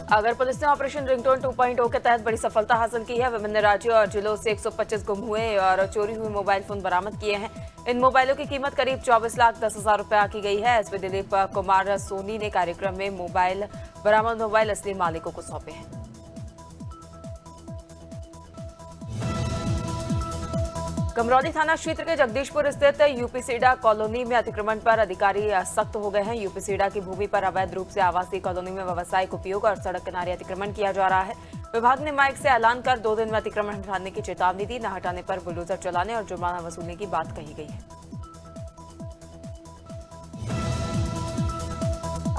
अगर पुलिस ने operation ringtone 2.0 के तहत बड़ी सफलता हासिल की है। विभिन्न राज्यों और जिलों से 125 गुम हुए और चोरी हुए मोबाइल फोन बरामद किए हैं। इन मोबाइलों की कीमत करीब 24,10,000 रुपए आकी गई है। एसपी दिलीप कुमार सोनी ने कार्यक्रम में बरामद मोबाइल असली मालिकों को सौंपे हैं। गमरौली थाना क्षेत्र के जगदीशपुर स्थित यूपीसीडा कॉलोनी में अतिक्रमण पर अधिकारी सख्त हो गए हैं। यूपीसीडा की भूमि पर अवैध रूप से आवासीय कॉलोनी में व्यावसायिक उपयोग और सड़क किनारे अतिक्रमण किया जा रहा है। विभाग ने माइक से ऐलान कर 2 दिन में अतिक्रमण हटाने की चेतावनी दी। न हटाने पर बुलडोजर चलाने और जुर्माना वसूलने की बात कही गई है।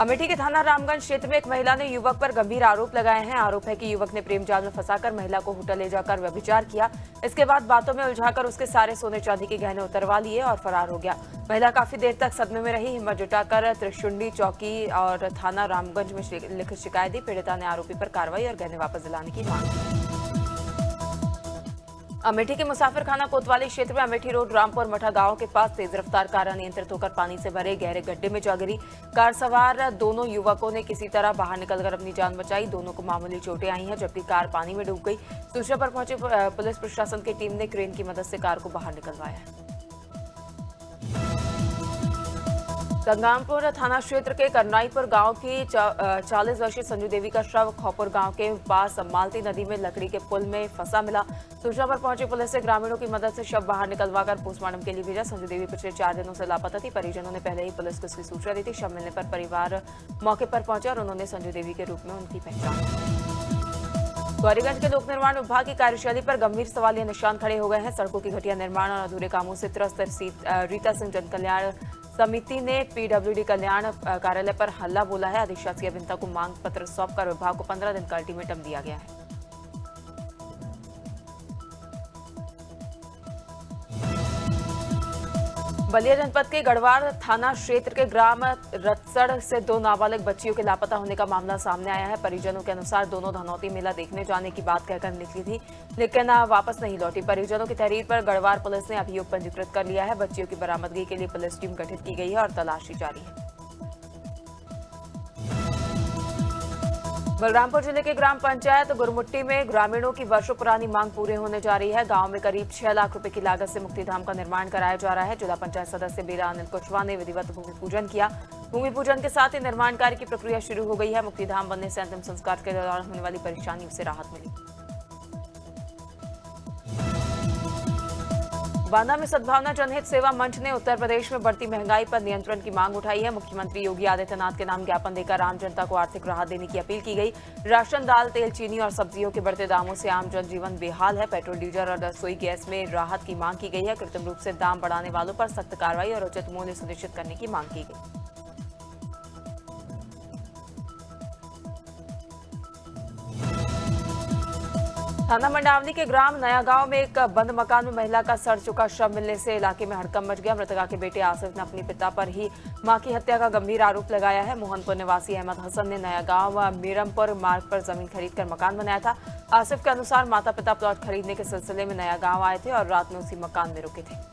अमेठी के थाना रामगंज क्षेत्र में एक महिला ने युवक पर गंभीर आरोप लगाए हैं। आरोप है कि युवक ने प्रेम जाल में फंसाकर महिला को होटल ले जाकर व्यभिचार किया। इसके बाद बातों में उलझाकर उसके सारे सोने चांदी के गहने उतरवा लिए और फरार हो गया। महिला काफी देर तक सदमे में रही। हिम्मत जुटाकर त्रिशुंडी चौकी और थाना रामगंज में लिखित शिकायत दी। पीड़िता ने आरोपी पर कार्रवाई और गहने वापस दिलाने की मांग की। अमेठी के मुसाफिर खाना कोतवाली क्षेत्र में अमेठी रोड रामपुर मठा गांव के पास तेज रफ्तार कार अनियंत्रित होकर पानी से भरे गहरे गड्ढे में जा गिरी। कार सवार दोनों युवकों ने किसी तरह बाहर निकलकर अपनी जान बचाई। दोनों को मामूली चोटें आई हैं, जबकि कार पानी में डूब गई। सूचना पर पहुंची पुलिस प्रशासन की टीम ने क्रेन की मदद से कार को बाहर निकलवाया। संग्रामपुर थाना क्षेत्र के करनाईपुर गांव की 40 वर्षीय संजू देवी का शव खोपुर गांव के पास मालती नदी में लकड़ी के पुल में फंसा मिला। सूचना पर पहुंची पुलिस ने ग्रामीणों की मदद से शव बाहर निकलवाकर पोस्टमार्टम के लिए भेजा। संजू देवी पिछले 4 दिनों से लापता थी। परिजनों ने पहले ही पुलिस को इसकी सूचना दी थी। शव मिलने पर परिवार मौके पर पहुंचा और उन्होंने संजू देवी के रूप में उनकी पहचान की। गौरीगंज के लोक निर्माण विभाग की कार्यशैली पर गंभीर सवालिया निशान खड़े हो गए हैं। सड़कों की घटिया निर्माण और अधूरे कामों से त्रस्त रीता सिंह जनकल्याण समिति ने पीडब्ल्यूडी कल्याण कार्यालय पर हल्ला बोला है। अधिशासी अभियंता को मांग पत्र सौंपकर विभाग को 15 दिन का अल्टीमेटम दिया गया है। बलिया जनपद के गढ़वाड़ थाना क्षेत्र के ग्राम रतसड़ से 2 नाबालिग बच्चियों के लापता होने का मामला सामने आया है। परिजनों के अनुसार दोनों धनौती मेला देखने जाने की बात कहकर निकली थी, लेकिन वापस नहीं लौटी। परिजनों की तहरीर पर गढ़वाड़ पुलिस ने अभियोग पंजीकृत कर लिया है। बच्चियों की बरामदगी के लिए पुलिस टीम गठित की गई है और तलाशी जारी है। बलरामपुर जिले के ग्राम पंचायत गुरमुट्टी में ग्रामीणों की वर्षों पुरानी मांग पूरे होने जा रही है। गांव में करीब 6 लाख रुपए की लागत से मुक्तिधाम का निर्माण कराया जा रहा है। जिला पंचायत सदस्य बेरा अनिल कुशवाहा ने विधिवत भूमि पूजन किया। भूमि पूजन के साथ ही निर्माण कार्य की प्रक्रिया शुरू हो गई है। मुक्तिधाम बनने से अंतिम संस्कार के दौरान होने वाली परेशानियों से राहत मिली। बांदा में सद्भावना जनहित सेवा मंच ने उत्तर प्रदेश में बढ़ती महंगाई पर नियंत्रण की मांग उठाई है। मुख्यमंत्री योगी आदित्यनाथ के नाम ज्ञापन देकर आम जनता को आर्थिक राहत देने की अपील की गई। राशन, दाल, तेल, चीनी और सब्जियों के बढ़ते दामों से आम जनजीवन बेहाल है। पेट्रोल, डीजल और रसोई गैस में राहत की मांग की गई है। कृत्रिम रूप से दाम बढ़ाने वालों पर सख्त कार्रवाई और उचित मूल्य सुनिश्चित करने की मांग की गई। थाना मंडावली के ग्राम नया गांव में एक बंद मकान में महिला का सड़ चुका शव मिलने से इलाके में हड़कंप मच गया। मृतका के बेटे आसिफ ने अपने पिता पर ही मां की हत्या का गंभीर आरोप लगाया है। मोहनपुर निवासी अहमद हसन ने नया गांव मीरमपुर मार्ग पर जमीन खरीदकर मकान बनाया था। आसिफ के अनुसार माता पिता प्लॉट खरीदने के सिलसिले में नया गांव आए थे और रात में उसी मकान में रुके थे।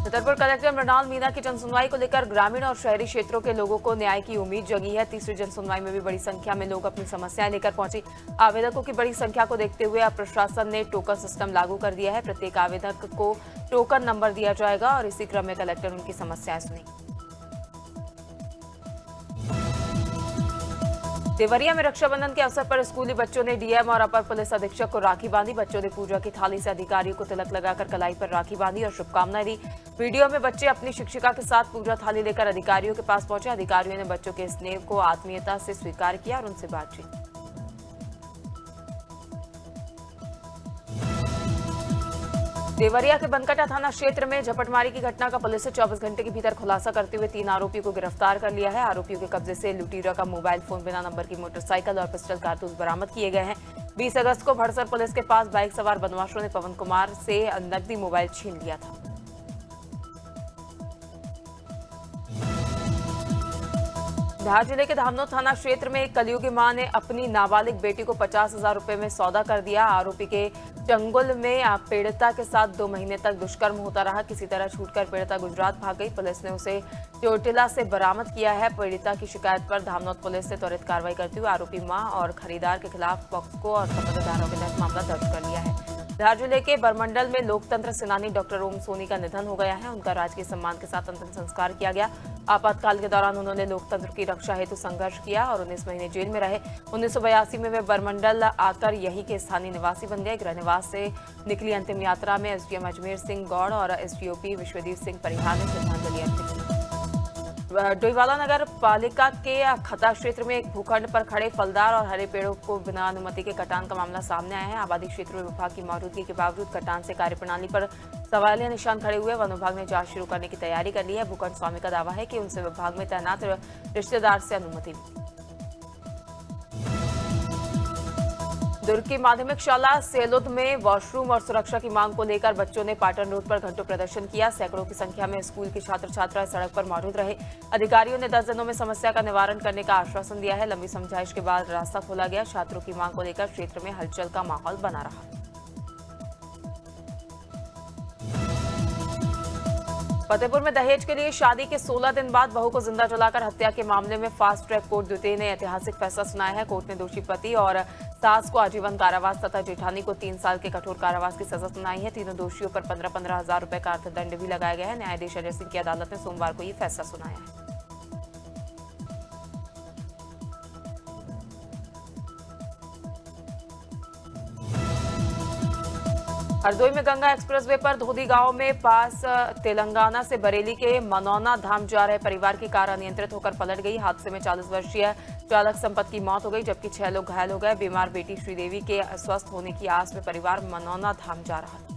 छतरपुर कलेक्टर मृणाल मीना की जनसुनवाई को लेकर ग्रामीण और शहरी क्षेत्रों के लोगों को न्याय की उम्मीद जगी है। तीसरी जनसुनवाई में भी बड़ी संख्या में लोग अपनी समस्याएं लेकर पहुंचे। आवेदकों की बड़ी संख्या को देखते हुए अब प्रशासन ने टोकन सिस्टम लागू कर दिया है। प्रत्येक आवेदक को टोकन नंबर दिया जाएगा और इसी क्रम में कलेक्टर उनकी समस्याएं सुनेंगे। देवरिया में रक्षाबंधन के अवसर पर स्कूली बच्चों ने डीएम और अपर पुलिस अधीक्षक को राखी बांधी। बच्चों ने पूजा की थाली से अधिकारियों को तिलक लगाकर कलाई पर राखी बांधी और शुभकामनाएं दी। वीडियो में बच्चे अपनी शिक्षिका के साथ पूजा थाली लेकर अधिकारियों के पास पहुंचे। अधिकारियों ने बच्चों के स्नेह को आत्मीयता से स्वीकार किया और उनसे बातचीत। देवरिया के बनकटा थाना क्षेत्र में झपटमारी की घटना का पुलिस ने 24 घंटे के भीतर खुलासा करते हुए 3 आरोपियों को गिरफ्तार कर लिया है। आरोपियों के कब्जे से लुटेरा का मोबाइल फोन, बिना नंबर की मोटरसाइकिल और पिस्टल कारतूस बरामद किए गए हैं। 20 अगस्त को भड़सर पुलिस के पास बाइक सवार बदमाशों ने पवन कुमार से नकदी मोबाइल छीन लिया था। धार जिले के धामनोद थाना क्षेत्र में एक कलयुगी मां ने अपनी नाबालिग बेटी को 50,000 रुपए में सौदा कर दिया। आरोपी के चंगुल में पीड़िता के साथ 2 महीने तक दुष्कर्म होता रहा। किसी तरह छूटकर पीड़िता गुजरात भाग गई। पुलिस ने उसे चोटिला से बरामद किया है। पीड़िता की शिकायत पर धामनोद पुलिस ने त्वरित कार्रवाई करते हुए आरोपी मां और खरीदार के खिलाफ पॉक्सो और संबद्ध धाराओं के तहत मामला दर्ज कर लिया है। धार जिले के बरमंडल में लोकतंत्र सेनानी डॉक्टर ओम सोनी का निधन हो गया है। उनका राजकीय सम्मान के साथ अंतिम संस्कार किया गया। आपातकाल के दौरान उन्होंने लोकतंत्र की रक्षा हेतु संघर्ष किया और 19 महीने जेल में रहे। 1982 में वे बरमंडल आकर यहीं के स्थानीय निवासी बन गए। गृह निवास से निकली अंतिम यात्रा में एसडीएम अजमेर सिंह गौड़ और एसडीओपी विश्वदीप सिंह परिहार ने श्रद्धांजलि अर्पित की। डोईवाला नगर पालिका के खता क्षेत्र में एक भूखंड पर खड़े फलदार और हरे पेड़ों को बिना अनुमति के कटान का मामला सामने आया है। आबादी क्षेत्र में विभाग की मौजूदगी के बावजूद कटान से कार्यप्रणाली पर सवालिया निशान खड़े हुए। वन विभाग ने जांच शुरू करने की तैयारी कर ली है। भूखंड स्वामी का दावा है कि उनसे विभाग में तैनात रिश्तेदार से अनुमति ली। दुर्ग की माध्यमिक शाला सेलुद में वॉशरूम और सुरक्षा की मांग को लेकर बच्चों ने पाटन रोड पर घंटों प्रदर्शन किया। सैकड़ों की संख्या में स्कूल के छात्र छात्राएं सड़क पर मौजूद रहे। अधिकारियों ने 10 दिनों में समस्या का निवारण करने का आश्वासन दिया है। लंबी समझाइश के बाद रास्ता खोला गया। छात्रों की मांग को लेकर क्षेत्र में हलचल का माहौल बना रहा। फतेहपुर में दहेज के लिए शादी के 16 दिन बाद बहू को जिंदा जलाकर हत्या के मामले में फास्ट ट्रैक कोर्ट द्वितीय ने ऐतिहासिक फैसला सुनाया है। कोर्ट ने दोषी पति और सास को आजीवन कारावास तथा जेठानी को 3 साल के कठोर कारावास की सजा सुनाई है। तीनों दोषियों पर 15-15 हजार रुपए का अर्थदंड भी लगाया गया है। न्यायाधीश अजय सिंह की अदालत ने सोमवार को ये फैसला सुनाया है। हरदोई में गंगा एक्सप्रेसवे पर धोदी गांव में पास तेलंगाना से बरेली के मनौना धाम जा रहे परिवार की कार अनियंत्रित होकर पलट गई। हादसे में 40 वर्षीय चालक संपत की मौत हो गई, जबकि 6 लोग घायल हो गए। बीमार बेटी श्रीदेवी के स्वस्थ होने की आस में परिवार मनौना धाम जा रहा था।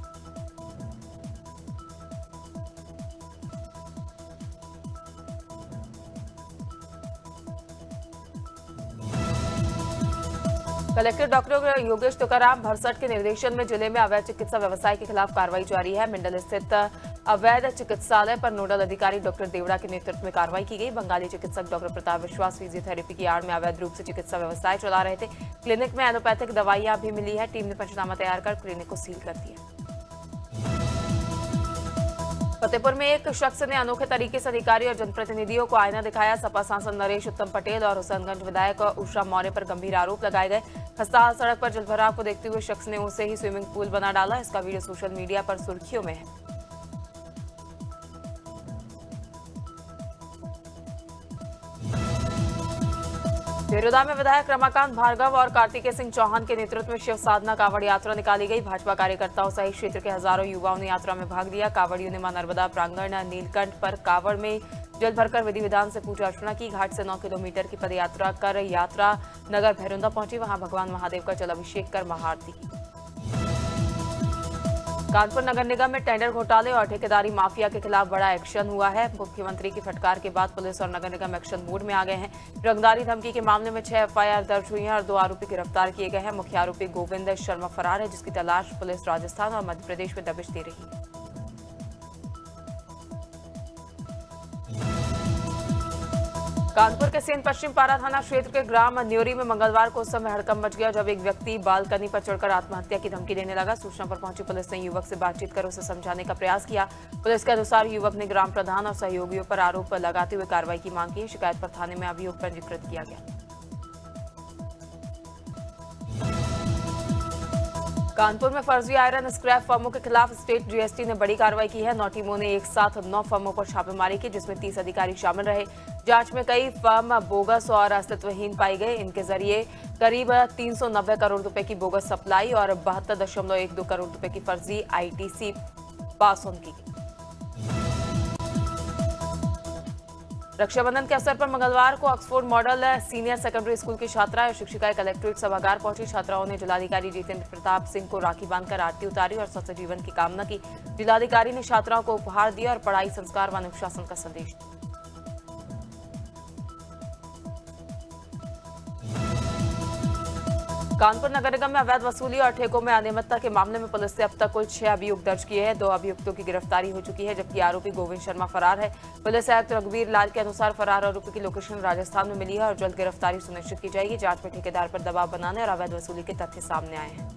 कलेक्टर डॉक्टर योगेश तुकाराम भरसट के निर्देशन में जिले में अवैध चिकित्सा व्यवसाय के खिलाफ कार्रवाई जारी है। मंडल स्थित अवैध चिकित्सालय पर नोडल अधिकारी डॉक्टर देवड़ा के नेतृत्व में कार्रवाई की गई। बंगाली चिकित्सक डॉक्टर प्रताप विश्वास फिजियोथेरेपी की आड़ में अवैध रूप से चिकित्सा व्यवसाय चला रहे थे। क्लिनिक में एलोपैथिक दवाइयां भी मिली है। टीम ने पंचनामा तैयार कर क्लिनिक को सील कर दिया। फतेहपुर में एक शख्स ने अनोखे तरीके से अधिकारी और जनप्रतिनिधियों को आईना दिखाया। सपा सांसद नरेश उत्तम पटेल और हुसैनगंज विधायक उषा मौर्य पर गंभीर आरोप लगाए गए। खस्ताहाल सड़क पर जलभराव को देखते हुए शख्स ने उसे ही स्विमिंग पूल बना डाला। इसका वीडियो सोशल मीडिया पर सुर्खियों में है। देरोदा में विधायक रमाकांत भार्गव और कार्तिकेय सिंह चौहान के नेतृत्व में शिव साधना कांवड़ यात्रा निकाली गई। भाजपा कार्यकर्ताओं सहित क्षेत्र के हजारों युवाओं ने यात्रा में भाग लिया। कांवड़ियों ने मां नर्मदा प्रांगण नीलकंठ पर कांवड़ में जल भरकर विधि विधान से पूजा अर्चना की। घाट से 9 किलोमीटर की पदयात्रा कर यात्रा नगर भैरुंदा पहुंची। वहां भगवान महादेव का जल अभिषेक कर महाआरती की। कानपुर नगर निगम में टेंडर घोटाले और ठेकेदारी माफिया के खिलाफ बड़ा एक्शन हुआ है। मुख्यमंत्री की फटकार के बाद पुलिस और नगर निगम एक्शन मोड में आ गए हैं। रंगदारी धमकी के मामले में 6 एफआईआर दर्ज हुई हैं और 2 आरोपी गिरफ्तार किए गए हैं। मुख्य आरोपी गोविंद शर्मा फरार है, जिसकी तलाश पुलिस राजस्थान और मध्य प्रदेश में दबिश दे रही है। कानपुर के सेन पश्चिम पारा थाना क्षेत्र के ग्राम न्योरी में मंगलवार को उस समय हड़कंप मच गया जब एक व्यक्ति बालकनी पर चढ़कर आत्महत्या की धमकी देने लगा। सूचना पर पहुंची पुलिस ने युवक से बातचीत कर उसे समझाने का प्रयास किया। पुलिस के अनुसार युवक ने ग्राम प्रधान और सहयोगियों पर आरोप लगाते हुए कार्रवाई की मांग की। शिकायत पर थाने में अभियोग पंजीकृत किया गया। कानपुर में फर्जी आयरन स्क्रैप फर्मों के खिलाफ स्टेट जीएसटी ने बड़ी कार्रवाई की है। 9 टीमों ने एक साथ 9 फर्मों पर छापेमारी की, जिसमें 30 अधिकारी शामिल रहे। जांच में कई फर्म बोगस और अस्तित्वहीन पाई गए। इनके जरिए करीब 390 करोड़ रुपए की बोगस सप्लाई और 72.12 करोड़ रुपए की फर्जी आईटीसी पास ऑन की। रक्षाबंधन के अवसर पर मंगलवार को Oxford model senior secondary school की छात्राएं और शिक्षिकाएं कलेक्ट्रेट सभागार पहुंची। छात्राओं ने जिलाधिकारी जितेंद्र प्रताप सिंह को राखी बांधकर आरती उतारी और स्वस्थ जीवन की कामना की। जिलाधिकारी ने छात्राओं को उपहार दिया और पढ़ाई, संस्कार व अनुशासन का संदेश दिया। कानपुर नगर निगम में अवैध वसूली और ठेकों में अनियमितता के मामले में पुलिस ने अब तक कुल 6 अभियोग दर्ज किए हैं। 2 अभियुक्तों की गिरफ्तारी हो चुकी है, जबकि आरोपी गोविंद शर्मा फरार है। पुलिस आयुक्त रघुवीर लाल के अनुसार फरार आरोपी की लोकेशन राजस्थान में मिली है और जल्द गिरफ्तारी सुनिश्चित की जाएगी। जांच में ठेकेदार पर दबाव बनाने और अवैध वसूली के तथ्य सामने आए हैं।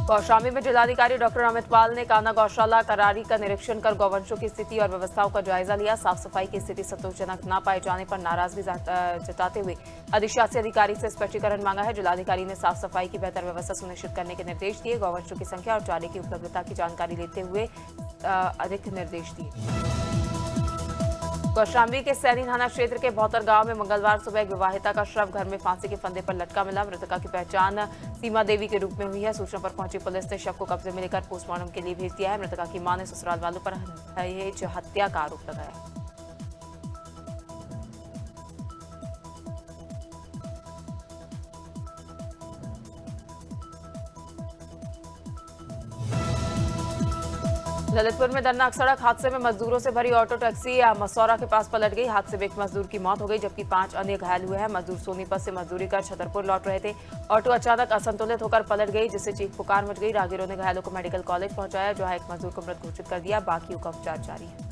कौशाम्बी में जिलाधिकारी डॉक्टर अमित पाल ने कान्हा गौशाला करारी का निरीक्षण कर गौवंशों की स्थिति और व्यवस्थाओं का जायजा लिया। साफ सफाई की स्थिति संतोषजनक न पाए जाने पर नाराजगी जताते हुए अधिशासी अधिकारी से स्पष्टीकरण मांगा है। जिलाधिकारी ने साफ सफाई की बेहतर व्यवस्था सुनिश्चित करने के निर्देश दिए। गौवंशों की संख्या और चारे की उपलब्धता की जानकारी लेते हुए अधिक निर्देश दिए। कौशाम्बी के सैनी थाना क्षेत्र के भौतर गांव में मंगलवार सुबह एक विवाहिता का शव घर में फांसी के फंदे पर लटका मिला। मृतका की पहचान सीमा देवी के रूप में हुई है। सूचना पर पहुंची पुलिस ने शव को कब्जे में लेकर पोस्टमार्टम के लिए भेज दिया है। मृतका की मां ने ससुराल वालों पर दहेज हत्या का आरोप लगाया। ललितपुर में दर्दनाक सड़क हादसे में मजदूरों से भरी ऑटो टैक्सी मसौरा के पास पलट गई। हादसे में एक मजदूर की मौत हो गई, जबकि 5 अन्य घायल हुए हैं। मजदूर सोनीपत से मजदूरी कर छतरपुर लौट रहे थे। ऑटो अचानक असंतुलित होकर पलट गई, जिससे चीख पुकार मच गई। राहगीरों ने घायलों को मेडिकल कॉलेज पहुंचाया, जहां एक मजदूर को मृत घोषित कर दिया। बाकियों का उपचार जारी है।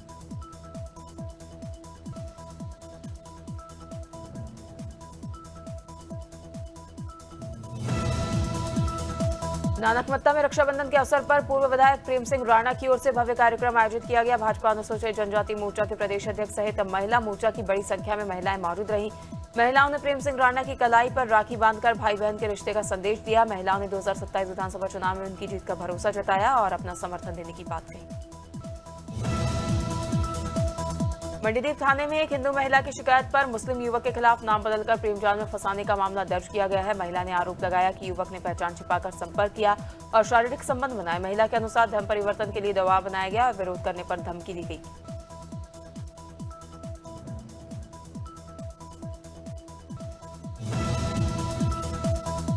नानकमत्ता में रक्षाबंधन के अवसर पर पूर्व विधायक प्रेम सिंह राणा की ओर से भव्य कार्यक्रम आयोजित किया गया। भाजपा अनुसूचित जनजाति मोर्चा के प्रदेश अध्यक्ष सहित महिला मोर्चा की बड़ी संख्या में महिलाएं मौजूद रहीं। महिलाओं ने प्रेम सिंह राणा की कलाई पर राखी बांधकर भाई बहन के रिश्ते का संदेश दिया। महिलाओं ने 2027 विधानसभा चुनाव में उनकी जीत का भरोसा जताया और अपना समर्थन देने की बात कही। मंडीदीप थाने में एक हिंदू महिला की शिकायत पर मुस्लिम युवक के खिलाफ नाम बदलकर प्रेमजाल में फंसाने का मामला दर्ज किया गया है। महिला ने आरोप लगाया कि युवक ने पहचान छिपाकर संपर्क किया और शारीरिक संबंध बनाए। महिला के अनुसार धर्म परिवर्तन के लिए दबाव बनाया गया और विरोध करने पर धमकी दी गई।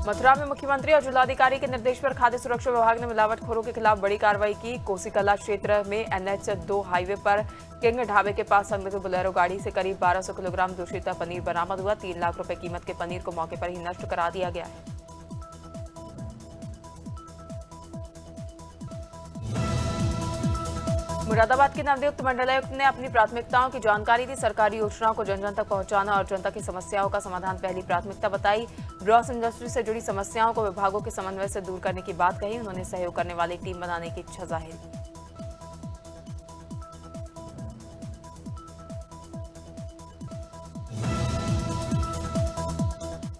मथुरा में मुख्यमंत्री और जिलाधिकारी के निर्देश पर खाद्य सुरक्षा विभाग ने मिलावटखोरों के खिलाफ बड़ी कार्रवाई की। कोसीकला क्षेत्र में NH2 हाईवे पर किंग ढाबे के पास संदिग्ध बोलेरो गाड़ी से करीब 1200 किलोग्राम दूषित पनीर बरामद हुआ। 3 लाख रुपए कीमत के पनीर को मौके पर ही नष्ट करा दिया गया है। मुरादाबाद के नवनियुक्त मंडलायुक्त ने अपनी प्राथमिकताओं की जानकारी दी। सरकारी योजनाओं को जन जन तक पहुंचाना और जनता की समस्याओं का समाधान पहली प्राथमिकता बताई। ब्रॉस इंडस्ट्री से जुड़ी समस्याओं को विभागों के समन्वय से दूर करने की बात कही। उन्होंने सहयोग करने वाली टीम बनाने की इच्छा जाहिर की।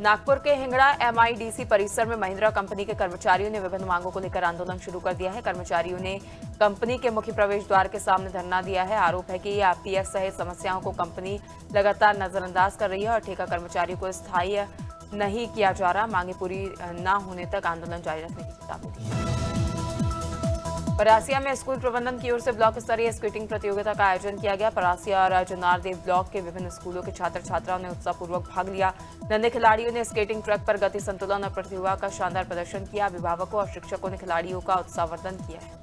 नागपुर के हिंगड़ा MIDC परिसर में महिंद्रा कंपनी के कर्मचारियों ने विभिन्न मांगों को लेकर आंदोलन शुरू कर दिया है। कर्मचारियों ने कंपनी के मुख्य प्रवेश द्वार के सामने धरना दिया है। आरोप है कि PF सहित समस्याओं को कंपनी लगातार नजरअंदाज कर रही है और ठेका कर्मचारियों को स्थायी नहीं किया जा रहा। मांगे पूरी न होने तक आंदोलन जारी रखने की चेतावनी दी। परासिया में स्कूल प्रबंधन की ओर से ब्लॉक स्तरीय स्केटिंग प्रतियोगिता का आयोजन किया गया। परासिया और जनारदेव ब्लॉक के विभिन्न स्कूलों के छात्र छात्राओं ने उत्साहपूर्वक भाग लिया। नन्हे खिलाड़ियों ने स्केटिंग ट्रैक पर गति संतुलन और प्रतिभा का शानदार प्रदर्शन किया। अभिभावकों और शिक्षकों ने खिलाड़ियों का उत्साहवर्धन किया है।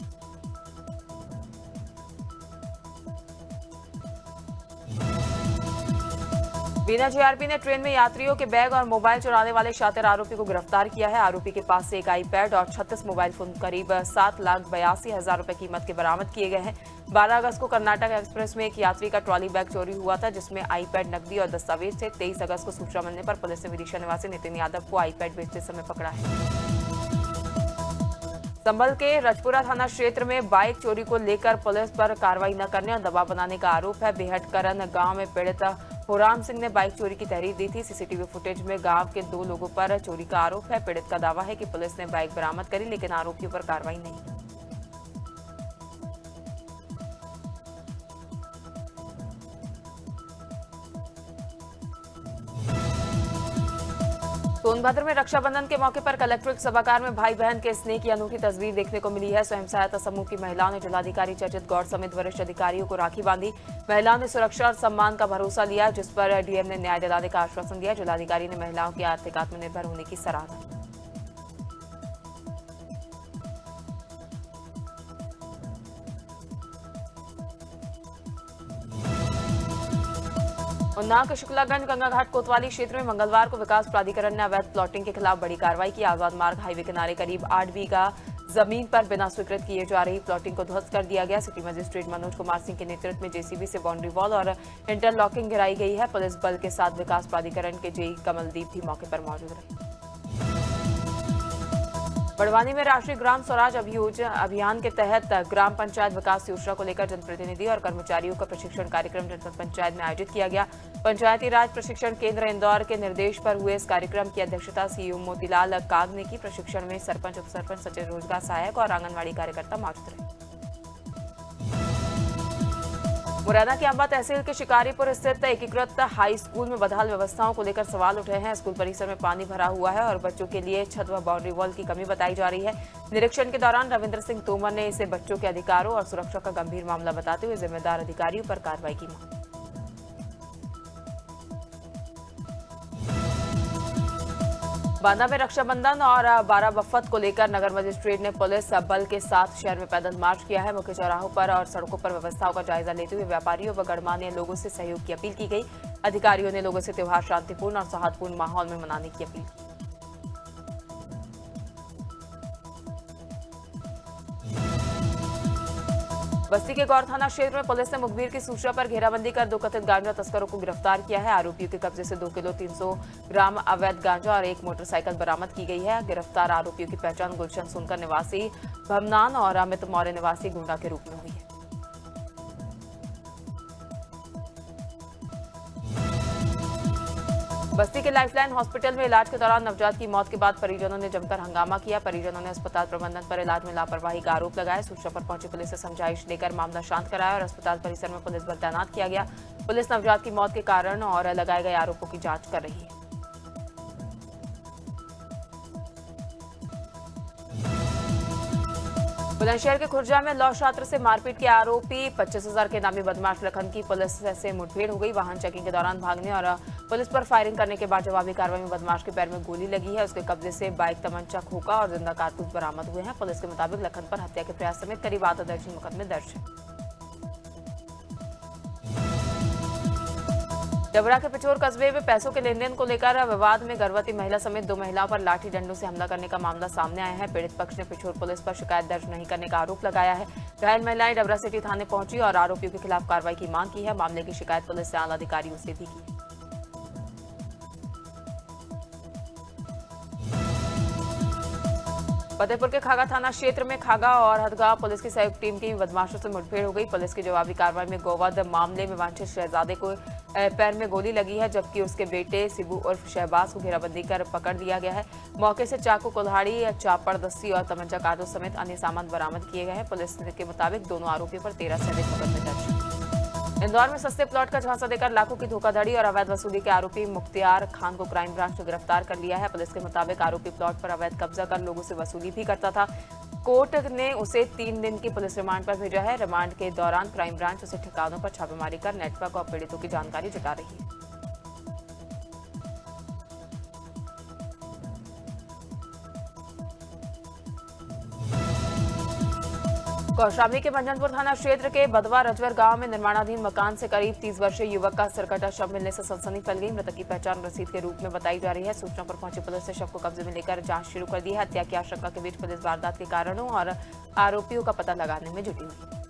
बीना GRP ने ट्रेन में यात्रियों के बैग और मोबाइल चुराने वाले शातिर आरोपी को गिरफ्तार किया है। आरोपी के पास से एक iPad और 36 मोबाइल फोन करीब 7,82,000 रुपए कीमत के बरामद किए गए हैं। 12 अगस्त को कर्नाटक एक्सप्रेस में एक यात्री का ट्रॉली बैग चोरी हुआ था, जिसमें iPad, नकदी और दस्तावेज थे। 23 अगस्त को सूचना मिलने पर पुलिस ने विदिशा निवासी नितिन यादव को iPad बेचते समय पकड़ा है। संभल के रजपुरा थाना क्षेत्र में बाइक चोरी को लेकर पुलिस पर कार्रवाई न करने और दबाव बनाने का आरोप है। बेहटकरन गांव में पीड़ित होराम सिंह ने बाइक चोरी की तहरीर दी थी। CCTV फुटेज में गांव के 2 लोगों पर चोरी का आरोप है। पीड़ित का दावा है कि पुलिस ने बाइक बरामद करी, लेकिन आरोपियों पर कार्रवाई नहीं की। सोनभद्र में रक्षाबंधन के मौके पर कलेक्ट्रेट सभागार में भाई बहन के स्नेह की अनूठी तस्वीर देखने को मिली है। स्वयं सहायता समूह की महिलाओं ने जिलाधिकारी चर्चित गौड़ समेत वरिष्ठ अधिकारियों को राखी बांधी। महिलाओं ने सुरक्षा और सम्मान का भरोसा लिया, जिस पर DM ने न्याय दिलाने का आश्वासन दिया। जिलाधिकारी ने महिलाओं की आर्थिक आत्मनिर्भर होने की सराहना की। उन्नाव के शुक्लागंज गंगाघाट कोतवाली क्षेत्र में मंगलवार को विकास प्राधिकरण ने अवैध प्लॉटिंग के खिलाफ बड़ी कार्रवाई की। आजाद मार्ग हाईवे किनारे करीब 8 बीघा जमीन पर बिना स्वीकृत किए जा रही प्लॉटिंग को ध्वस्त कर दिया गया। सिटी मजिस्ट्रेट मनोज कुमार सिंह के नेतृत्व में जेसीबी से बाउंड्री वॉल और इंटरलॉकिंग गिराई गई है। पुलिस बल के साथ विकास प्राधिकरण के जेई कमलदीप भी मौके पर मौजूद रहे। बड़वानी में राष्ट्रीय ग्राम स्वराज अभियान के तहत ग्राम पंचायत विकास योजना को लेकर जनप्रतिनिधि और कर्मचारियों का प्रशिक्षण कार्यक्रम जनपद पंचायत में आयोजित किया गया। पंचायती राज प्रशिक्षण केंद्र इंदौर के निर्देश पर हुए इस कार्यक्रम की अध्यक्षता सीईओ मोतीलाल काग ने की। प्रशिक्षण में सरपंच, उप सरपंच, सचिव रोजगार सहायक और आंगनबाड़ी कार्यकर्ता मौजूद रहे। मुरैना के अंबा तहसील के शिकारीपुर स्थित एकीकृत हाई स्कूल में बदहाल व्यवस्थाओं को लेकर सवाल उठे हैं। स्कूल परिसर में पानी भरा हुआ है और बच्चों के लिए छत व बाउंड्री वॉल की कमी बताई जा रही है। निरीक्षण के दौरान रविंद्र सिंह तोमर ने इसे बच्चों के अधिकारों और सुरक्षा का गंभीर मामला बताते हुए जिम्मेदार अधिकारियों पर कार्रवाई की मांग। बांदा में रक्षाबंधन और बाराबफ्फत को लेकर नगर मजिस्ट्रेट ने पुलिस बल के साथ शहर में पैदल मार्च किया है। मुख्य चौराहों पर और सड़कों पर व्यवस्थाओं का जायजा लेते हुए व्यापारियों व गणमान्य लोगों से सहयोग की अपील की गई। अधिकारियों ने लोगों से त्योहार शांतिपूर्ण और सौहार्दपूर्ण माहौल में मनाने की अपील की। बस्ती के गौर थाना क्षेत्र में पुलिस ने मुखबिर की सूचना पर घेराबंदी कर 2 कथित गांजा तस्करों को गिरफ्तार किया है। आरोपियों के कब्जे से 2 किलो 300 ग्राम अवैध गांजा और 1 मोटरसाइकिल बरामद की गई है। गिरफ्तार आरोपियों की पहचान गुलशन सुनकर निवासी भमनान और अमित मौर्य निवासी गुंडा के रूप में हुई है। बस्ती के लाइफलाइन हॉस्पिटल में इलाज के दौरान नवजात की मौत के बाद परिजनों ने जमकर हंगामा किया। परिजनों ने अस्पताल प्रबंधन पर इलाज में लापरवाही का आरोप लगाया। सूचना पर पहुंची पुलिस से समझाइश देकर मामला शांत कराया और अस्पताल परिसर में पुलिस बल तैनात किया गया। पुलिस नवजात की मौत के कारण और लगाए गए आरोपों की जांच कर रही है। बुलंदशहर के खुर्जा में लॉ छात्र से मारपीट के आरोपी 25,000 के नामी बदमाश लखन की पुलिस से मुठभेड़ हो गई। वाहन चेकिंग के दौरान भागने और पुलिस पर फायरिंग करने के बाद जवाबी कार्रवाई में बदमाश के पैर में गोली लगी है। उसके कब्जे से बाइक, तमंचा, खोखा और जिंदा कारतूस बरामद हुए हैं। पुलिस के मुताबिक लखन पर हत्या के प्रयास समेत करीब आधा दर्जन मुकदमे दर्ज है। डबरा के पिछोर कस्बे में पैसों के लेन देन को लेकर विवाद में गर्भवती महिला समेत 2 महिलाओं पर लाठी डंडों से हमला करने का मामला सामने आया है। पीड़ित पक्ष ने पिछोर पुलिस पर शिकायत दर्ज नहीं करने का आरोप लगाया है। घायल महिलाएं डबरा सिटी थाने पहुंची और आरोपियों के खिलाफ कार्रवाई की मांग की है। मामले की शिकायत पुलिस से आला अधिकारियों से भी की। फतेहपुर के खागा थाना क्षेत्र में खागा और हदगांव पुलिस की संयुक्त टीम की बदमाशों से मुठभेड़ हो गई। पुलिस की जवाबी कार्रवाई में गोवध मामले में वांछित शहजादे को पैर में गोली लगी है, जबकि उसके बेटे सिबू उर्फ शहबाज को घेराबंदी कर पकड़ लिया गया है। मौके से चाकू, कुल्हाड़ी, चापड़, दस्ती और तमंचा कारतूस समेत अन्य सामान बरामद किए गए हैं। पुलिस के मुताबिक दोनों आरोपियों पर 13 से अधिक मुकदमे दर्ज हैं। इंदौर में सस्ते प्लॉट का झांसा देकर लाखों की धोखाधड़ी और अवैध वसूली के आरोपी मुख्तियार खान को क्राइम ब्रांच ने गिरफ्तार कर लिया है। पुलिस के मुताबिक आरोपी प्लॉट पर अवैध कब्जा कर लोगों से वसूली भी करता था। कोर्ट ने उसे 3 दिन की पुलिस रिमांड पर भेजा है। रिमांड के दौरान क्राइम ब्रांच उसे ठिकानों पर छापेमारी कर नेटवर्क और पीड़ितों की जानकारी जुटा रही है। कौशाम्बी के मंजनपुर थाना क्षेत्र के बदवा रजवर गांव में निर्माणाधीन मकान से करीब 30 वर्षीय युवक का सिरकटा शव मिलने से सनसनी फैल गई। मृतक की पहचान रसीद के रूप में बताई जा रही है। सूचना पर पहुंची पुलिस ने शव को कब्जे में लेकर जांच शुरू कर दी है। हत्या की आशंका के बीच पुलिस वारदात के कारणों और आरोपियों का पता लगाने में जुटी हुई है।